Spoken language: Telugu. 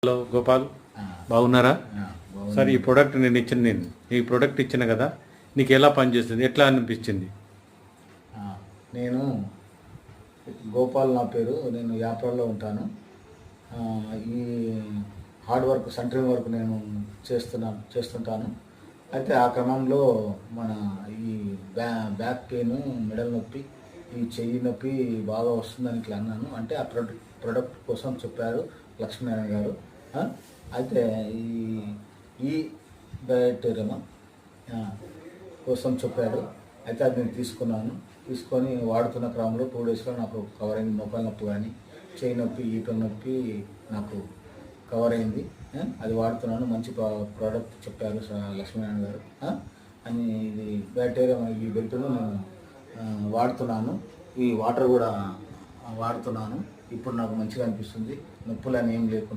హలో గోపాల్, ఆ, బాగున్నారా? బాగుంది. సార్, ఈ ప్రోడక్ట్ నేను ఈ ప్రోడక్ట్ ఇచ్చిన కదా, నీకు ఎలా పనిచేస్తుంది, ఎట్లా అనిపించింది? నేను గోపాల్ నా పేరు. నేను యాప్రాల్లో ఉంటాను. ఆ, ఈ హార్డ్ వర్క్, సెంటరింగ్ వర్క్ నేను చేస్తుంటాను. అయితే ఆ క్రమంలో మన ఈ బ్యాక్ పెయిన్, మెడల్ నొప్పి, ఈ చెయ్యి నొప్పి బాగా వస్తుందని ఇట్లా అన్నాను. అంటే ఆ ప్రొడక్ట్ కోసం చెప్పారు లక్ష్మీనారాయణ గారు. ఆ, అయితే ఈ ఈ డయటేరియమ్ కోసం చెప్పారు. అయితే అది నేను తీసుకొని వాడుతున్న క్రమంలో 2 డేస్లో నాకు కవర్ అయింది. మోకాలు నొప్పి కానీ, చేయి నొప్పి, ఈటల నొప్పి నాకు కవర్ అయింది. అది వాడుతున్నాను. మంచి ప్రోడక్ట్ చెప్పారు లక్ష్మీనారాయణ గారు. అని ఇది బ్యాక్టీరియా ఈ బెల్ట్ను నేను వాడుతున్నాను. ఈ వాటర్ కూడా వాడుతున్నాను. ఇప్పుడు నాకు మంచిగా అనిపిస్తుంది. నొప్పులు అని ఏం లేకుండా